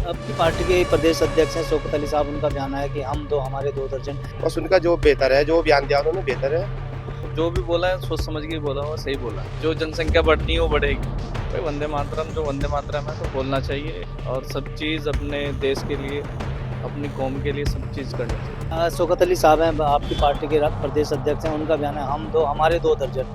आपकी पार्टी के प्रदेश अध्यक्ष हैं शौकत अली साहब, उनका बयान है कि हम दो हमारे दो दर्जन। बस उनका जो बेहतर है, जो बयान दिया उन्होंने बेहतर है। जो भी बोला है सोच समझ के बोला, वो सही बोला। जो जनसंख्या बढ़नी है वो बढ़ेगी। भाई वंदे मातरम, जो वंदे मातरम है तो बोलना चाहिए, और सब चीज़ अपने देश के लिए, अपनी कौम के लिए सब चीज़ करनी चाहिए। शौकत अली साहब हैं आपकी पार्टी के प्रदेश अध्यक्ष हैं, उनका बयान है हम दो हमारे दो दर्जन,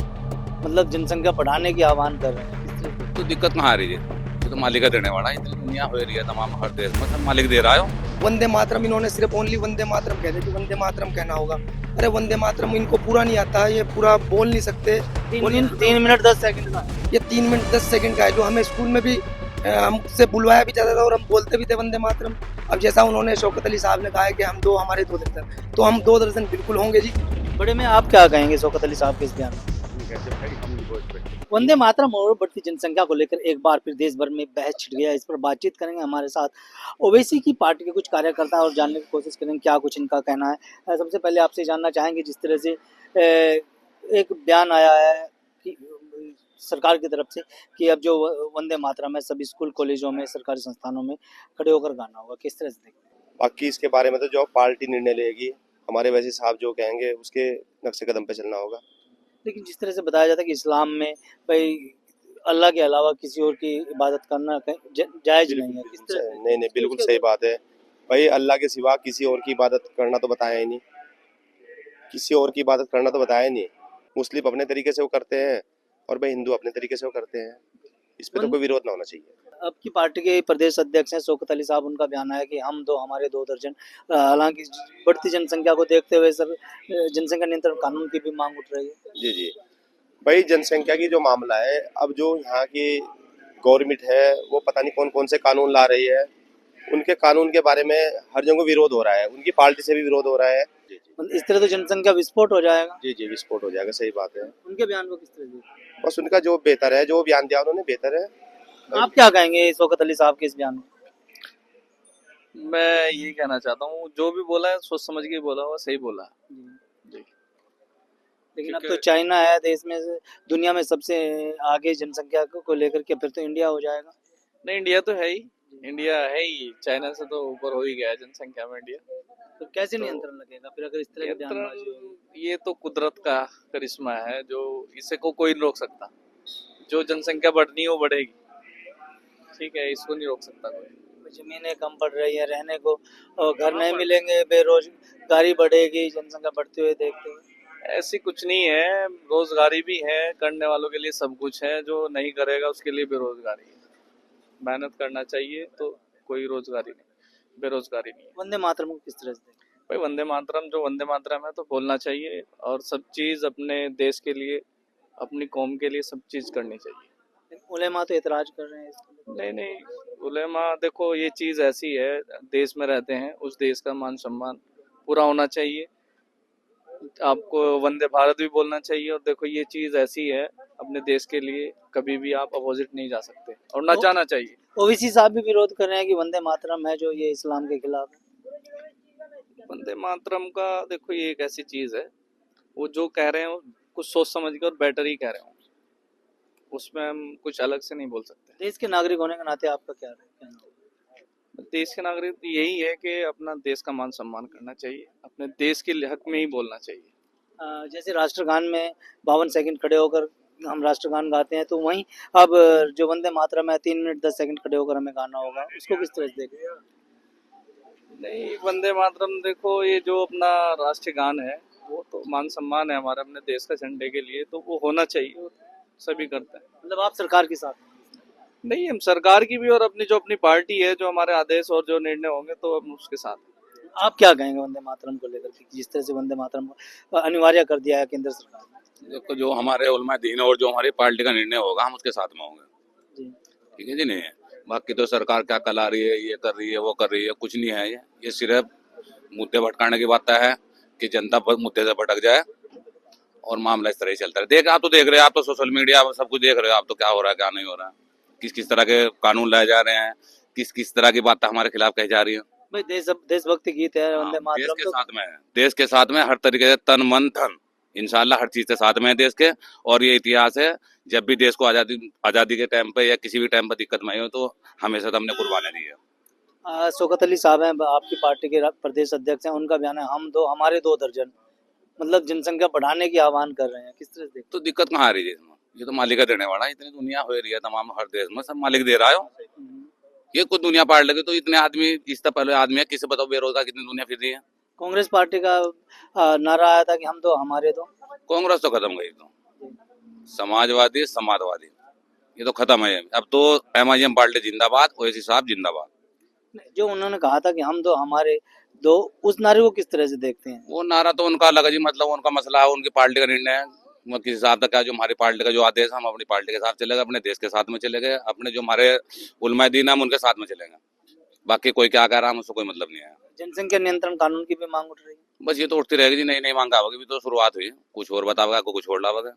मतलब जनसंख्या बढ़ाने की आह्वान कर रहे हैं। किस तरह से? तो दिक्कत कहाँ आ रही है? ये तो मालिक का देने वाला है, इतनी दुनिया हो रही है तमाम हर देश में, सब मालिक दे रहा है। वंदे मातरम इन्होंने सिर्फ ओनली वंदे मातरम कह रहे थे, वंदे मातरम कहना होगा। अरे वंदे मातरम इनको पूरा नहीं आता, ये पूरा बोल नहीं सकते। 3 मिनट 10 सेकंड का। ये 3 मिनट 10 सेकंड का है, जो हमें स्कूल में भी हमसे बुलवाया भी जाता था और हम बोलते भी थे वंदे मातरम। अब जैसा उन्होंने शौकत अली साहब ने कहा है कि हम दो हमारे दो दर्जन, तो हम दो दर्जन बिल्कुल होंगे जी। बड़े में आप क्या कहेंगे शौकत अली साहब के इस बयान में? वंदे मातरम और बढ़ती जनसंख्या को लेकर एक बार फिर देश भर में बहस छिड़ गया। इस पर बातचीत करेंगे हमारे साथ ओवैसी की पार्टी के कुछ कार्यकर्ता और जानने की कोशिश करेंगे क्या कुछ इनका कहना है। सबसे पहले आपसे जानना चाहेंगे, जिस तरह से एक बयान आया है कि सरकार की तरफ से कि अब जो वंदे मातरम है सभी स्कूल कॉलेजों में सरकारी संस्थानों में खड़े होकर गाना होगा, किस तरह से देखते हैं? बाकी इसके बारे में तो जो पार्टी निर्णय लेगी, हमारे वैसे साहब जो कहेंगे उसके नक्शे कदम पे चलना होगा। लेकिन जिस तरह से बताया जाता है कि इस्लाम में भाई अल्लाह के अलावा किसी और की इबादत करना जायज नहीं है, किस तरह से? नहीं, बिल्कुल सही बात है भाई। अल्लाह के सिवा किसी और की इबादत करना तो बताया ही नहीं, किसी और की इबादत करना तो बताया ही नहीं। मुस्लिम अपने तरीके से वो करते हैं और भाई हिंदू अपने तरीके से वो करते हैं, इस पे तो कोई विरोध ना होना चाहिए। आपकी पार्टी के प्रदेश अध्यक्ष हैं शौकत अली साहब, उनका बयान है कि हम दो हमारे दो दर्जन। हालांकि बढ़ती जनसंख्या को देखते हुए सर जनसंख्या नियंत्रण कानून की भी मांग उठ रही है। जी भाई, जनसंख्या की जो मामला है, अब जो यहाँ की गवर्नमेंट है वो पता नहीं कौन कौन से कानून ला रही है। उनके कानून के बारे में हर जगह विरोध हो रहा है, उनकी पार्टी से भी विरोध हो रहा है। इस तरह तो जनसंख्या विस्फोट हो जाएगा। जी विस्फोट हो जाएगा, सही बात है। उनके बयान को किस तरह से? बस उनका जो बेहतर है, जो बयान दिया उन्होंने बेहतर है। आप क्या कहेंगे शौकत अली साहब के इस बयान को? मैं ये कहना चाहता हूँ, जो भी बोला है सोच समझ के बोला, वो सही बोला। जी। लेकिन अब तो क्योंकि चाइना है देश में दुनिया में सबसे आगे जनसंख्या को लेकर के, फिर तो इंडिया हो जाएगा। नहीं, इंडिया तो है ही, इंडिया है ही, चाइना से तो ऊपर हो ही गया है जनसंख्या में इंडिया। तो कैसे तो नियंत्रण लगेगा फिर अगर इस तरह के बयानबाजी होगी? नियंत्रण ये तो कुदरत का करिश्मा है, जो इसे को कोई नहीं रोक सकता। जो जनसंख्या बढ़नी है वो बढ़ेगी, ठीक है, इसको नहीं रोक सकता कोई। जमीनें कम पड़ रही है रहने को, और घर नहीं मिलेंगे, बेरोजगारी बढ़ेगी जनसंख्या बढ़ते हुए देखते हुए। ऐसी कुछ नहीं है, रोजगारी भी है, करने वालों के लिए सब कुछ है, जो नहीं करेगा उसके लिए बेरोजगारी है। मेहनत करना चाहिए तो कोई रोजगारी नहीं, बेरोजगारी नहीं है। वंदे मातरम को किस तरह से देखते भाई वंदे मातरम, जो वंदे मातरम है तो बोलना चाहिए, और सब चीज अपने देश के लिए, अपनी कौम के लिए सब चीज करनी चाहिए। हैं? उलेमा तो एतराज कर रहे हैं इसके लिए। नहीं, उलेमा देखो, ये चीज ऐसी है, देश में रहते हैं, उस देश का मान सम्मान पूरा होना चाहिए। आपको वंदे भारत भी बोलना चाहिए, और देखो ये चीज ऐसी है, अपने देश के लिए कभी भी आप अपोजिट नहीं जा सकते, और ना जाना चाहिए। ओवैसी साहब भी विरोध कर रहे हैं कि वंदे मातरम है जो ये इस्लाम के खिलाफ है। वंदे मातरम का देखो, ये एक ऐसी चीज है, वो जो कह रहे हो कुछ सोच समझ के और बेटर ही कह रहे हो, उसमें हम कुछ अलग से नहीं बोल सकते। देश के नागरिक होने के नाते आपका क्या कहना है? देश के नागरिक यही है कि अपना देश का मान सम्मान करना चाहिए, अपने देश के हक में ही बोलना चाहिए। जैसे राष्ट्रगान में 52 सेकंड खड़े होकर हम राष्ट्रगान गाते हैं, तो वहीं अब जो वंदे मातरम है 3 मिनट 10 सेकंड खड़े होकर हमें गाना होगा, उसको किस तरह से देखें? नहीं, वंदे मातरम देखो, ये जो अपना राष्ट्रीय गान है वो तो मान सम्मान है हमारे अपने देश का झंडे के लिए, तो वो होना चाहिए, वो सभी करते हैं। मतलब आप सरकार के साथ हैं? नहीं, हम सरकार की भी और अपनी जो अपनी पार्टी है, जो हमारे आदेश और जो निर्णय होंगे तो हम उसके साथ हैं। आप क्या कहेंगे वंदे मातरम को लेकर के, जिस तरह से वंदे मातरम को अनिवार्य कर दिया है केंद्र सरकार ने? देखो, जो हमारे उलमा दीन और जो हमारी पार्टी का निर्णय होगा, हम उसके साथ में होंगे। जी। ठीक है जी, नहीं है बाकी तो सरकार क्या कला रही है, ये कर रही है, वो कर रही है, कुछ नहीं है। ये सिर्फ मुद्दे भटकाने की बात है कि जनता मुद्दे से भटक जाए, और मामला इस तरह ही चलता है। आप तो देख रहे हैं, आप तो सोशल मीडिया पर सब कुछ देख रहे हो, आप तो क्या हो रहा है क्या नहीं हो रहा है, किस किस तरह के कानून लाए जा रहे हैं, किस किस तरह की बात हमारे खिलाफ कही जा रही है। भाई देशभक्ति गीत है वंदे देश मातरम के तो। साथ में है, देश के साथ में हर तरीके से तन मन धन इंशाल्लाह हर चीज के साथ में है देश के। और ये इतिहास है, जब भी देश को आजादी के टाइम पे या किसी भी टाइम पे दिक्कत में आई हो, तो हमेशा तो हमने कुर्बानी दी है। शौकत अली साहब हैं, आपकी पार्टी के प्रदेश अध्यक्ष हैं, उनका बयान है हम दो हमारे दो दर्जन, मतलब जनसंख्या बढ़ाने की आह्वान कर रहे हैं, किस तरह से देखते तो दिक्कत कहाँ आ रही है इसमें? ये तो मालिक का देने वाला है, इतनी दुनिया हो रही है तमाम हर देश में, सब मालिक दे रहा है। हैं? ये कुछ दुनिया पार लगे तो इतने आदमी, इससे पहले आदमी है, किसे बताओ बेरोजगार कितनी दुनिया फिर रही है। कांग्रेस पार्टी का नारा आया था कि हम दो हमारे दो। कांग्रेस तो खत्म गई, तो समाजवादी समाजवादी ये तो खत्म है। अब तो MIM पार्टी जिंदाबाद, ओवैसी साहब जिंदाबाद। जो उन्होंने कहा था कि हम दो हमारे दो, उस नारे को किस तरह से देखते हैं? वो नारा तो उनका अलग है जी, मतलब उनका मसला है, उनकी पार्टी का निर्णय है। वो किस हिसाब तक क्या, जो हमारी पार्टी का जो आदेश, हम अपनी पार्टी के साथ चले गए, अपने देश के साथ में चले गए, अपने जो हमारे उलमाए दीन है हम उनके साथ में चलेंगे। बाकी कोई क्या कह रहा है उसको कोई मतलब नहीं है। जनसंख्या नियंत्रण कानून की भी मांग उठ रही है। बस ये तो उठती रहेगी जी, नई नई मांगा होगी, भी तो शुरुआत हुई है, कुछ और बताओगे आपको, कुछ और लाओगे।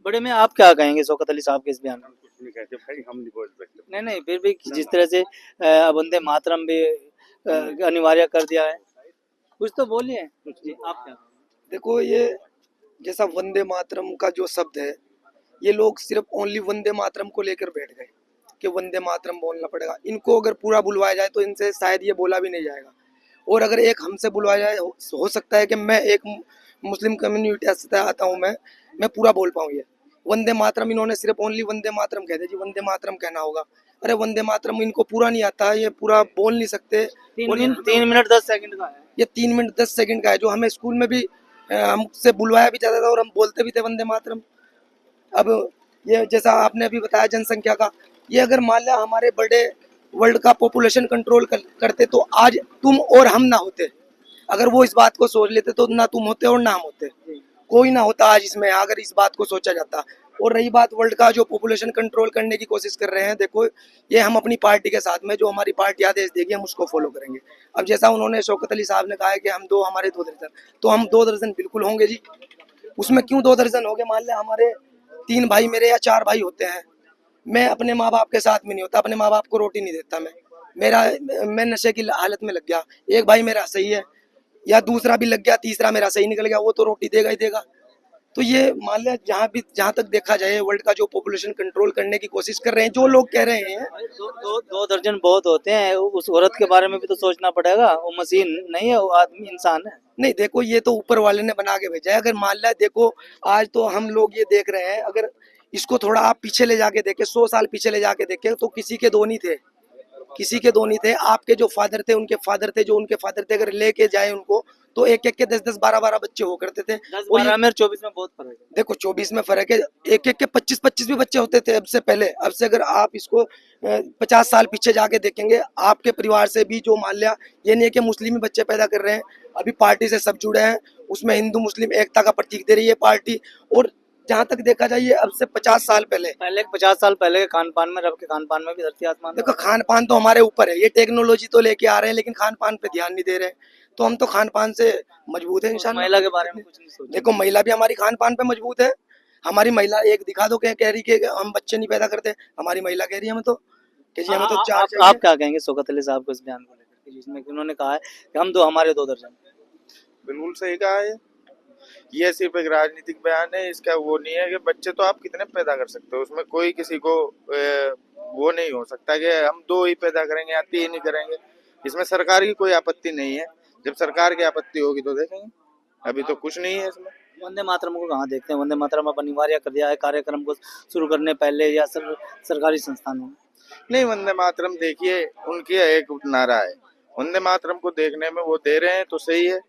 बड़े में आप क्या कहेंगे शौकत अली साहब के इस बयान में? कुछ नहीं कहते भाई, हम नहीं बोल सकते। नहीं नहीं, फिर भी जिस तरह से वंदे मातरम भी अनिवार्य कर दिया है, कुछ तो बोलिए जी, आप क्या? देखो, ये जैसा वंदे मातरम का जो शब्द है, ये लोग सिर्फ ओनली वंदे मातरम को लेकर बैठ गए कि वंदे मातरम बोलना पड़ेगा। इनको अगर पूरा बुलवाया जाए तो इनसे शायद ये बोला भी नहीं जाएगा। और अगर एक हमसे बुलवाया जाए, हो सकता है कि मैं एक मुस्लिम कम्युनिटी से आता हूँ, मैं पूरा बोल पाऊँ। ये वंदे मातरम इन्होंने सिर्फ ओनली वंदे मातरम कह दिया जी, वंदे मातरम कहना होगा। अरे वंदे मातरम इनको पूरा नहीं आता, ये पूरा बोल नहीं सकते। और 3 मिनट 10 सेकंड का है। ये 3 मिनट 10 सेकंड का है, जो हमें स्कूल में भी हमसे बुलवाया भी जाता था और हम बोलते भी थे वंदे मातरम। अब ये जैसा आपने अभी बताया जनसंख्या का, ये अगर मान लिया हमारे बड़े वर्ल्ड का पॉपुलेशन कंट्रोल करते तो आज तुम और हम ना होते। अगर वो इस बात को सोच लेते तो ना तुम होते और ना हम होते, कोई ना होता आज इसमें, अगर इस बात को सोचा जाता। और रही बात वर्ल्ड का जो पॉपुलेशन कंट्रोल करने की कोशिश कर रहे हैं, देखो ये हम अपनी पार्टी के साथ में, जो हमारी पार्टी आदेश देगी हम उसको फॉलो करेंगे। अब जैसा उन्होंने शौकत अली साहब ने कहा है कि हम दो हमारे दो दर्जन, तो हम 2 दर्जन बिल्कुल होंगे जी। उसमें क्यों 2 दर्जन हो गए? मान लिया हमारे 3 भाई मेरे या 4 भाई होते हैं, मैं अपने माँ बाप के साथ में नहीं होता, अपने माँ बाप को रोटी नहीं देता, मैं नशे की हालत में लग गया, एक भाई मेरा सही है या दूसरा भी लग गया, तीसरा मेरा सही निकल गया, वो तो रोटी देगा ही देगा। तो ये मान लिया जहाँ तक देखा जाए वर्ल्ड का जो पॉपुलेशन कंट्रोल करने की कोशिश कर रहे हैं, जो लोग कह रहे हैं दो दर्जन बहुत होते हैं, उस औरत के बारे में भी तो सोचना पड़ेगा। वो मशीन नहीं है, वो आदमी इंसान है। नहीं, देखो ये तो ऊपर वाले ने बना के भेजा है। अगर मान लिया, देखो आज तो हम लोग ये देख रहे हैं, अगर इसको थोड़ा आप पीछे ले जाके देखे, 100 साल पीछे ले जाके देखे, तो किसी के दो नहीं थे, किसी के दो नहीं थे। आपके जो फादर थे, उनके फादर थे, जो उनके फादर थे, अगर लेके जाए उनको तो एक एक के 10-10 12-12 बच्चे हो करते थे। 10-12 में 24 में बहुत फर्क है। देखो 24 में फर्क है, एक एक के 25-25 भी बच्चे होते थे अब से पहले। अब से अगर आप इसको 50 साल पीछे जाके देखेंगे, आपके परिवार से भी जो मान लिया, ये नहीं है कि मुस्लिम ही बच्चे पैदा कर रहे हैं, अभी पार्टी से सब जुड़े हैं, उसमें हिंदू मुस्लिम एकता का प्रतीक दे रही है पार्टी। और जहाँ तक देखा जाए, ये अब से 50 साल पहले 50 साल पहले के खान पान में, रब के खान पान में भी धरती आसमान। देखो खान पान तो हमारे ऊपर है, ये टेक्नोलॉजी तो लेके आ रहे हैं, लेकिन खान पान पे ध्यान नहीं दे रहे। तो हम तो खान पान से मजबूत है इंशाल्लाह। महिला के बारे में कुछ नहीं सोचा। देखो महिला भी हमारी खान पान पे मजबूत है। हमारी महिला एक दिखा दो, कह रही कि हम बच्चे नहीं पैदा करते, हमारी महिला कह रही है हमें तो कि जी हमें तो 4 चाहिए। आप क्या कहेंगे शौकत अली साहब को इस बयान को लेकर, जिसमें उन्होंने कहा है कि हम दो हमारे दो दर्जन? बिल्कुल सही कहा है। ये सिर्फ एक राजनीतिक बयान है, इसका वो नहीं है कि बच्चे तो आप कितने पैदा कर सकते हो, उसमें कोई किसी को वो नहीं हो सकता कि हम 2 ही पैदा करेंगे या 3 ही करेंगे। इसमें सरकार की कोई आपत्ति नहीं है, जब सरकार की आपत्ति होगी तो देखेंगे, अभी तो कुछ नहीं है इसमें। वंदे मातरम को कहाँ देखते हैं? वंदे मातरम अब अनिवार्य कर दिया है कार्यक्रम को शुरू करने पहले, या सरकारी संस्थानों में? नहीं, वंदे मातरम देखिए उनकी एक नारा है, वंदे मातरम को देखने में वो दे रहे हैं तो सही है।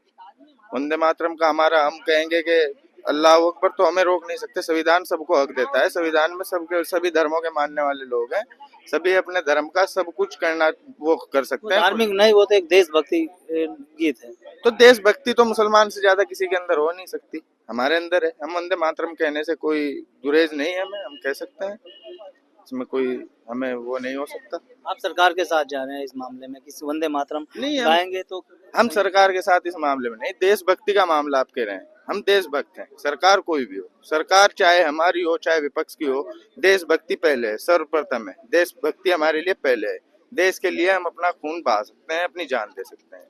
वंदे मातरम का हमारा, हम कहेंगे कि अल्लाह अकबर तो हमें रोक नहीं सकते, संविधान सबको हक देता है, संविधान में सभी धर्मों के मानने वाले लोग हैं, सभी अपने धर्म का सब कुछ करना वो कर सकते हैं। धार्मिक नहीं, वो तो एक देशभक्ति गीत है। तो देशभक्ति तो मुसलमान से ज्यादा किसी के अंदर हो नहीं सकती, हमारे अंदर है। हम वंदे मातरम कहने से कोई गुरेज नहीं है, हमें, हम कह सकते हैं, इसमें कोई हमें वो नहीं हो सकता। आप सरकार के साथ जा रहे हैं इस मामले में, किसी वंदे मातरम नहीं, गाएंगे तो? हम सरकार के साथ इस मामले में नहीं, देशभक्ति का मामला आप कह रहे हैं, हम देशभक्त हैं, सरकार कोई भी हो, सरकार चाहे हमारी हो चाहे विपक्ष की हो, देशभक्ति पहले है, सर्वप्रथम है, देशभक्ति हमारे लिए पहले है। देश के लिए हम अपना खून बहा सकते हैं, अपनी जान दे सकते हैं।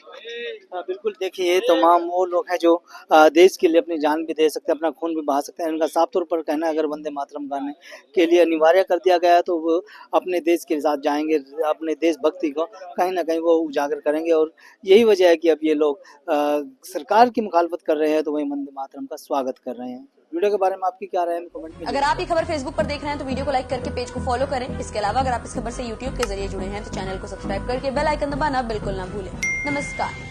हाँ, बिल्कुल। देखिए ये तमाम वो लोग हैं जो देश के लिए अपनी जान भी दे सकते हैं, अपना खून भी बहा सकते हैं। उनका साफ तौर पर कहना है अगर वंदे मातरम गाने के लिए अनिवार्य कर दिया गया है तो वो अपने देश के साथ जाएंगे, अपने देशभक्ति को कहीं ना कहीं वो उजागर करेंगे। और यही वजह है कि अब ये लोग सरकार की मुखालफत कर रहे हैं तो वही वंदे मातरम का स्वागत कर रहे हैं। वीडियो के बारे में आपकी क्या राय है कमेंट में। अगर आप ये खबर फेसबुक पर देख रहे हैं तो वीडियो को लाइक करके पेज को फॉलो करें। इसके अलावा अगर आप इस खबर से यूट्यूब के जरिए जुड़े हैं तो चैनल को सब्सक्राइब करके बेल आइकन दबाना बिल्कुल ना भूलें। नमस्कार।